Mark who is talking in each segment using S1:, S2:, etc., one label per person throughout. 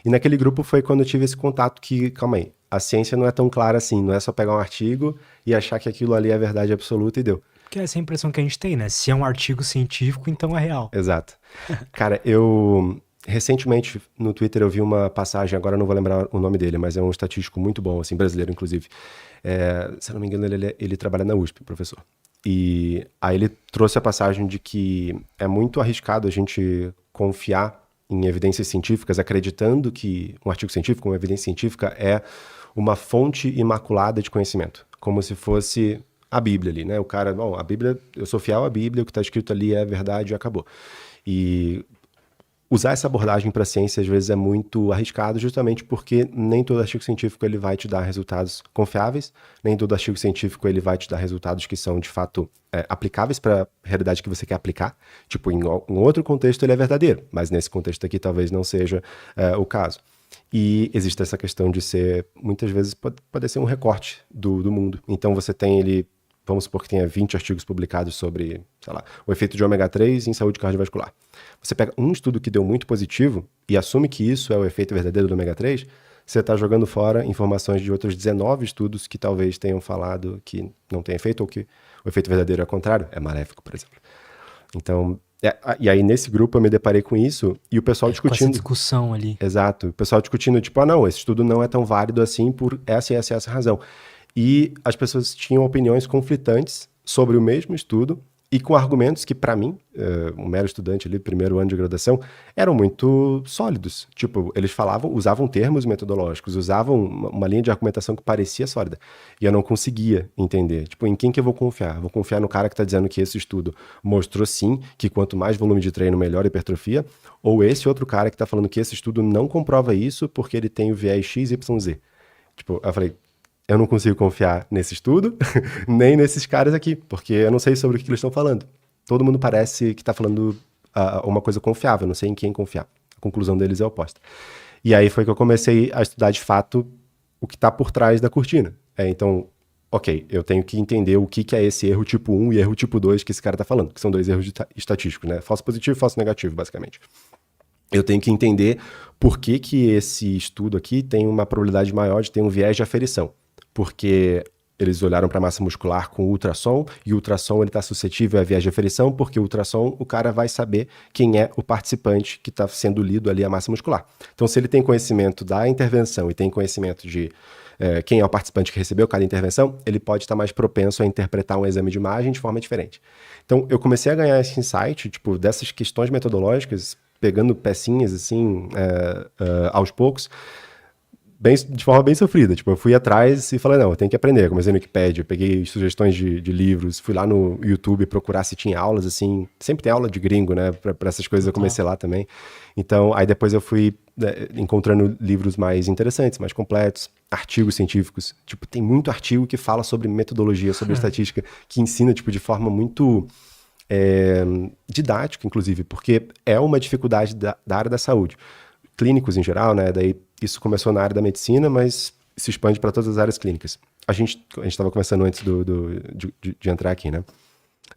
S1: E naquele grupo foi quando eu tive esse contato que, calma aí, a ciência não é tão clara assim, não é só pegar um artigo e achar que aquilo ali é a verdade absoluta e deu.
S2: Porque essa é a impressão que a gente tem, né? Se é um artigo científico, então é real.
S1: Exato. Cara, eu recentemente no Twitter eu vi uma passagem, agora eu não vou lembrar o nome dele, mas é um estatístico muito bom, assim, brasileiro inclusive. Se eu não me engano, ele trabalha na USP, professor. E aí ele trouxe a passagem de que é muito arriscado a gente confiar em evidências científicas, acreditando que um artigo científico, uma evidência científica, é uma fonte imaculada de conhecimento, como se fosse a Bíblia ali, né? O cara, bom, a Bíblia, eu sou fiel à Bíblia, o que está escrito ali é verdade e acabou. E usar essa abordagem para a ciência às vezes é muito arriscado, justamente porque nem todo artigo científico ele vai te dar resultados confiáveis, nem todo artigo científico ele vai te dar resultados que são de fato aplicáveis para a realidade que você quer aplicar. Tipo, em outro contexto ele é verdadeiro, mas nesse contexto aqui talvez não seja o caso. E existe essa questão de ser, muitas vezes, pode ser um recorte do mundo. Então você tem ele, vamos supor que tenha 20 artigos publicados sobre, sei lá, o efeito de ômega 3 em saúde cardiovascular. Você pega um estudo que deu muito positivo e assume que isso é o efeito verdadeiro do ômega 3, você está jogando fora informações de outros 19 estudos que talvez tenham falado que não tem efeito ou que o efeito verdadeiro é o contrário, é maléfico, por exemplo. Então, e aí nesse grupo eu me deparei com isso e o pessoal
S2: Com essa
S1: discutindo.
S2: discussão ali.
S1: Exato, o pessoal discutindo, tipo, não, esse estudo não é tão válido assim por essa razão. E as pessoas tinham opiniões conflitantes sobre o mesmo estudo e com argumentos que, para mim, um mero estudante ali, primeiro ano de graduação, eram muito sólidos. Tipo, eles usavam termos metodológicos, usavam uma linha de argumentação que parecia sólida. E eu não conseguia entender. Tipo, em quem que eu vou confiar? Vou confiar no cara que está dizendo que esse estudo mostrou sim que quanto mais volume de treino, melhor a hipertrofia? Ou esse outro cara que está falando que esse estudo não comprova isso porque ele tem o viés XYZ? Tipo, eu falei, eu não consigo confiar nesse estudo, nem nesses caras aqui, porque eu não sei sobre o que eles estão falando. Todo mundo parece que está falando uma coisa confiável, não sei em quem confiar. A conclusão deles é oposta. E aí foi que eu comecei a estudar de fato o que está por trás da cortina. Então, ok, eu tenho que entender o que é esse erro tipo 1 e erro tipo 2 que esse cara está falando, que são dois erros estatísticos, né? Falso positivo e falso negativo, basicamente. Eu tenho que entender por que esse estudo aqui tem uma probabilidade maior de ter um viés de aferição. Porque eles olharam para a massa muscular com ultrassom, e o ultrassom está suscetível a viés de aferição, porque o ultrassom o cara vai saber quem é o participante que está sendo lido ali a massa muscular. Então, se ele tem conhecimento da intervenção e tem conhecimento de quem é o participante que recebeu cada intervenção, ele pode estar mais propenso a interpretar um exame de imagem de forma diferente. Então, eu comecei a ganhar esse insight, tipo, dessas questões metodológicas, pegando pecinhas, assim, aos poucos, de forma bem sofrida. Tipo, eu fui atrás e falei, não, eu tenho que aprender. Eu comecei no Wikipedia, peguei sugestões de livros, fui lá no YouTube procurar se tinha aulas, assim. Sempre tem aula de gringo, né? Pra essas coisas eu comecei lá também. Então, aí depois eu fui encontrando livros mais interessantes, mais completos, artigos científicos. Tipo, tem muito artigo que fala sobre metodologia, sobre estatística, que ensina, tipo, de forma muito didática, inclusive, porque é uma dificuldade da área da saúde. Clínicos em geral, né? Daí isso começou na área da medicina, mas se expande para todas as áreas clínicas. A gente estava conversando antes de entrar aqui, né?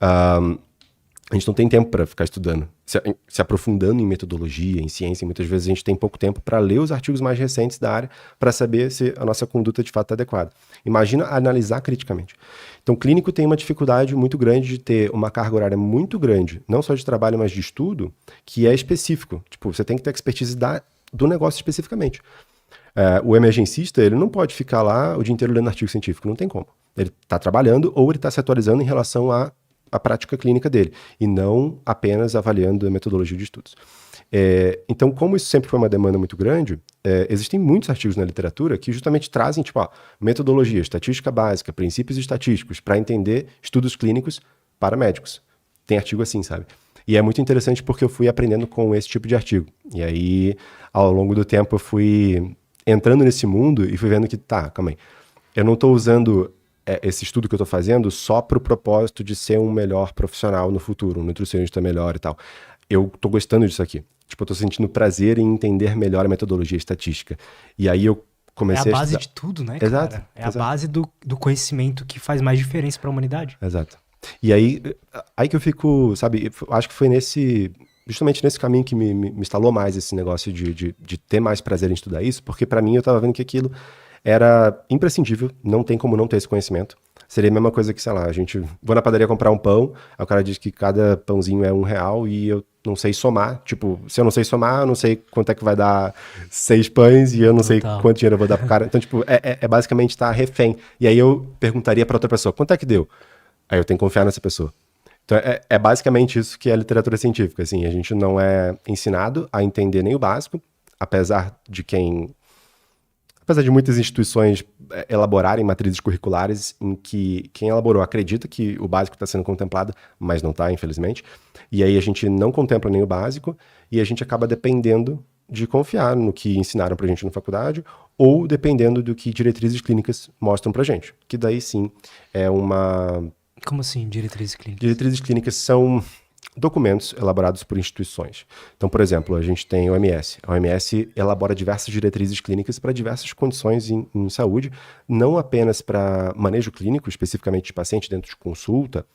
S1: A gente não tem tempo para ficar estudando, se aprofundando em metodologia, em ciência. Muitas vezes a gente tem pouco tempo para ler os artigos mais recentes da área para saber se a nossa conduta de fato está adequada. Imagina analisar criticamente. Então, o clínico tem uma dificuldade muito grande de ter uma carga horária muito grande, não só de trabalho, mas de estudo, que é específico. Tipo, você tem que ter expertise do negócio especificamente. O emergencista, ele não pode ficar lá o dia inteiro lendo artigo científico, não tem como. Ele está trabalhando ou ele está se atualizando em relação à prática clínica dele, e não apenas avaliando a metodologia de estudos. Então, como isso sempre foi uma demanda muito grande, existem muitos artigos na literatura que justamente trazem, tipo, metodologia, estatística básica, princípios estatísticos, para entender estudos clínicos para médicos. Tem artigo assim, sabe? E é muito interessante porque eu fui aprendendo com esse tipo de artigo. E aí, ao longo do tempo, eu fui entrando nesse mundo e fui vendo que, calma aí, eu não estou usando esse estudo que eu estou fazendo só para o propósito de ser um melhor profissional no futuro, um nutricionista melhor e tal. Eu estou gostando disso aqui. Tipo, eu estou sentindo prazer em entender melhor a metodologia estatística. E aí eu comecei
S2: a base de tudo, né,
S1: exato,
S2: cara? É a base do conhecimento que faz mais diferença para a humanidade.
S1: Exato. E aí que eu fico, sabe, acho que foi nesse justamente nesse caminho que me instalou mais esse negócio de ter mais prazer em estudar isso, porque para mim eu tava vendo que aquilo era imprescindível, não tem como não ter esse conhecimento. Seria a mesma coisa que, sei lá, vou na padaria comprar um pão, aí o cara diz que cada pãozinho é R$ 1 e eu não sei somar. Tipo, se eu não sei somar, eu não sei quanto é que vai dar 6 pães e eu não sei quanto dinheiro eu vou dar pro cara. Então, tipo, é basicamente estar refém. E aí eu perguntaria pra outra pessoa, quanto é que deu? Aí eu tenho que confiar nessa pessoa. Então, é basicamente isso que é a literatura científica, assim. A gente não é ensinado a entender nem o básico, apesar de muitas instituições elaborarem matrizes curriculares em que quem elaborou acredita que o básico está sendo contemplado, mas não está, infelizmente. E aí a gente não contempla nem o básico e a gente acaba dependendo de confiar no que ensinaram pra gente na faculdade ou dependendo do que diretrizes clínicas mostram pra gente, que daí sim é uma...
S2: Como assim, diretrizes clínicas?
S1: Diretrizes clínicas são documentos elaborados por instituições. Então, por exemplo, a gente tem a OMS. A OMS elabora diversas diretrizes clínicas para diversas condições em saúde, não apenas para manejo clínico, especificamente de paciente dentro de consulta,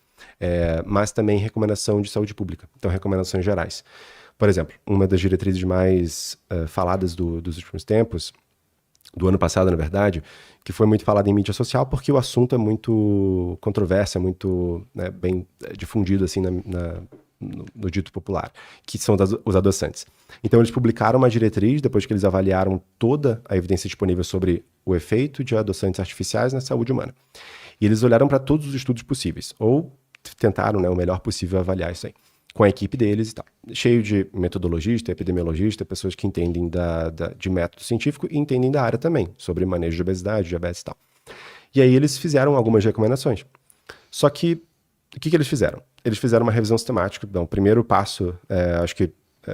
S1: mas também recomendação de saúde pública. Então, recomendações gerais. Por exemplo, uma das diretrizes mais faladas dos últimos tempos, do ano passado, na verdade, que foi muito falada em mídia social, porque o assunto é muito controverso, é muito bem difundido assim no dito popular, que são os adoçantes. Então eles publicaram uma diretriz, depois que eles avaliaram toda a evidência disponível sobre o efeito de adoçantes artificiais na saúde humana. E eles olharam para todos os estudos possíveis, ou tentaram o melhor possível avaliar isso aí, com a equipe deles e tal. Cheio de metodologista, epidemiologista, pessoas que entendem de método científico e entendem da área também, sobre manejo de obesidade, diabetes e tal. E aí eles fizeram algumas recomendações. Só que, o que eles fizeram? Eles fizeram uma revisão sistemática. Então, o primeiro passo, acho que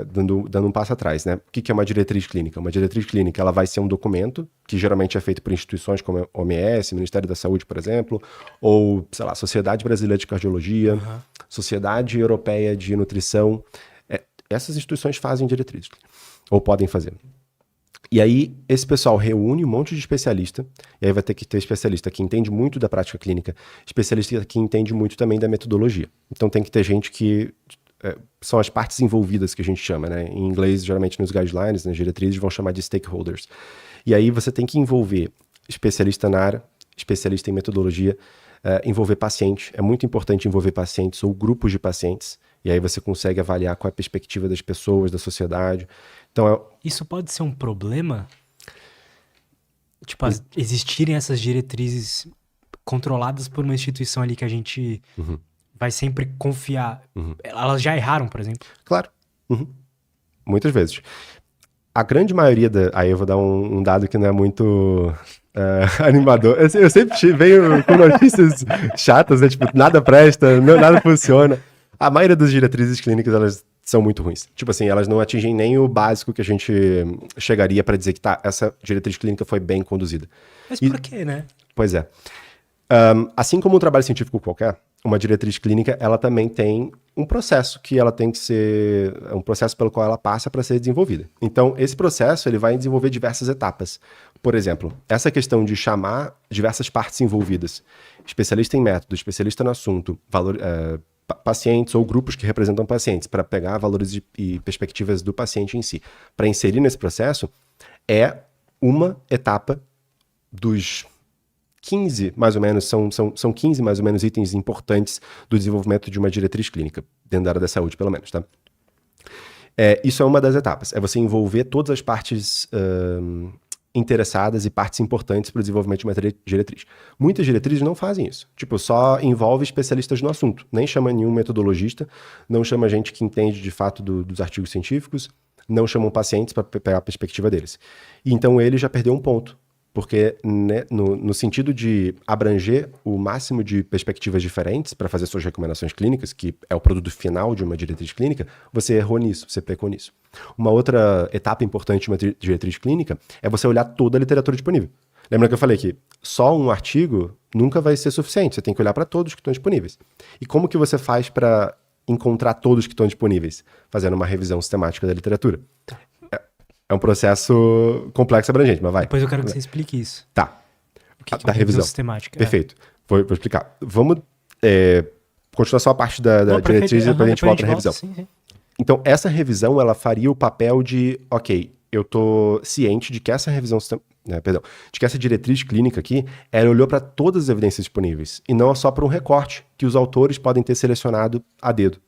S1: dando um passo atrás, né? O que é uma diretriz clínica? Uma diretriz clínica, ela vai ser um documento que geralmente é feito por instituições como a OMS, Ministério da Saúde, por exemplo, ou, sei lá, Sociedade Brasileira de Cardiologia, Sociedade Europeia de Nutrição. Essas instituições fazem diretrizes, ou podem fazer. E aí, esse pessoal reúne um monte de especialista, e aí vai ter que ter especialista que entende muito da prática clínica, especialista que entende muito também da metodologia. Então tem que ter gente que são as partes envolvidas que a gente chama, né? Em inglês, geralmente nos guidelines, nas diretrizes, vão chamar de stakeholders. E aí você tem que envolver especialista na área, especialista em metodologia, envolver paciente. É muito importante envolver pacientes ou grupos de pacientes. E aí você consegue avaliar qual é a perspectiva das pessoas, da sociedade. Então,
S2: isso pode ser um problema? Tipo, existirem essas diretrizes controladas por uma instituição ali que a gente vai sempre confiar. Elas já erraram, por exemplo?
S1: Claro. Muitas vezes. A grande maioria Aí eu vou dar um dado que não é muito animador. Eu sempre venho com notícias chatas, né? Tipo, nada presta, nada funciona. A maioria das diretrizes clínicas, elas são muito ruins. Tipo assim, elas não atingem nem o básico que a gente chegaria para dizer que essa diretriz clínica foi bem conduzida.
S2: Mas por quê, né?
S1: Pois é. Assim como um trabalho científico qualquer, uma diretriz clínica, ela também tem um processo que ela tem que ser... um processo pelo qual ela passa para ser desenvolvida. Então, esse processo, ele vai desenvolver diversas etapas. Por exemplo, essa questão de chamar diversas partes envolvidas, especialista em método, especialista no assunto, pacientes ou grupos que representam pacientes, para pegar valores e perspectivas do paciente em si, para inserir nesse processo, é uma etapa dos 15, mais ou menos, são 15 mais ou menos itens importantes do desenvolvimento de uma diretriz clínica, dentro da área da saúde, pelo menos, tá? Isso é uma das etapas, é você envolver todas as partes interessadas e partes importantes para o desenvolvimento de uma diretriz. Muitas diretrizes não fazem isso. Tipo, só envolve especialistas no assunto. Nem chama nenhum metodologista, não chama gente que entende de fato dos artigos científicos, não chamam pacientes para pegar a perspectiva deles. E então ele já perdeu um ponto. Porque né, no sentido de abranger o máximo de perspectivas diferentes para fazer suas recomendações clínicas, que é o produto final de uma diretriz clínica, você errou nisso, você pecou nisso. Uma outra etapa importante de uma diretriz clínica é você olhar toda a literatura disponível. Lembra que eu falei que só um artigo nunca vai ser suficiente, você tem que olhar para todos que estão disponíveis. E como que você faz para encontrar todos que estão disponíveis? Fazendo uma revisão sistemática da literatura. É um processo complexo e abrangente, mas vai.
S2: Depois eu quero que você explique isso.
S1: Tá.
S2: O que é
S1: uma revisão
S2: sistemática?
S1: Perfeito. Vou explicar. Vamos continuar só a parte da diretriz e depois a gente volta na revisão.
S2: Sim.
S1: Então, essa revisão, ela faria o papel de, ok, eu tô ciente de que essa revisão, de que essa diretriz clínica aqui, ela olhou para todas as evidências disponíveis, e não só para um recorte que os autores podem ter selecionado a dedo.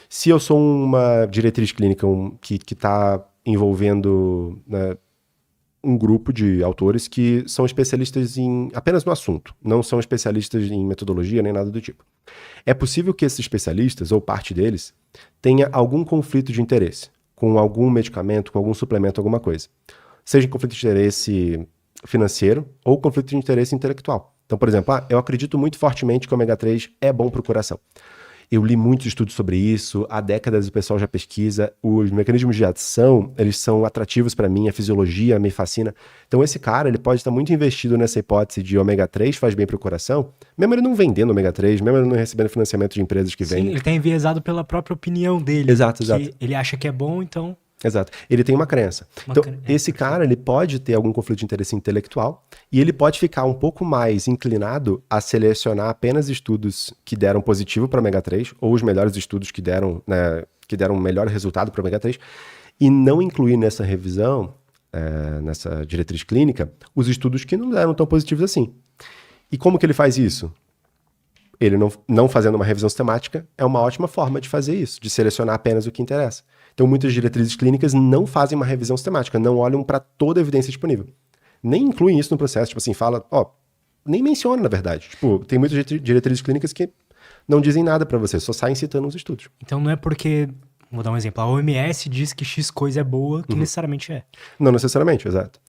S1: Se eu sou uma diretriz clínica que está envolvendo, né, um grupo de autores que são especialistas apenas no assunto, não são especialistas em metodologia nem nada do tipo. É possível que esses especialistas, ou parte deles, tenha algum conflito de interesse com algum medicamento, com algum suplemento, alguma coisa. Seja conflito de interesse financeiro ou conflito de interesse intelectual. Então, por exemplo, eu acredito muito fortemente que o ômega 3 é bom para o coração. Eu li muitos estudos sobre isso, há décadas o pessoal já pesquisa, os mecanismos de ação, eles são atrativos para mim, a fisiologia me fascina. Então esse cara, ele pode estar muito investido nessa hipótese de ômega 3 faz bem para o coração, mesmo ele não vendendo ômega 3, mesmo ele não recebendo financiamento de empresas que vendem.
S2: Sim, ele está enviesado pela própria opinião dele.
S1: Exato.
S2: Ele acha que é bom, então...
S1: Exato. Ele tem uma crença. Esse cara, ele pode ter algum conflito de interesse intelectual e ele pode ficar um pouco mais inclinado a selecionar apenas estudos que deram positivo para ômega 3 ou os melhores estudos que deram, né, que deram um melhor resultado para ômega 3 e não incluir nessa revisão, nessa diretriz clínica, os estudos que não deram tão positivos assim. E como que ele faz isso? Ele não fazendo uma revisão sistemática é uma ótima forma de fazer isso, de selecionar apenas o que interessa. Então, muitas diretrizes clínicas não fazem uma revisão sistemática, não olham para toda a evidência disponível. Nem incluem isso no processo, tipo assim, nem menciona, na verdade. Tipo, tem muitas diretrizes clínicas que não dizem nada para você, só saem citando os estudos.
S2: Então, não é porque, vou dar um exemplo, a OMS diz que X coisa é boa, que necessariamente é.
S1: Não necessariamente, exato.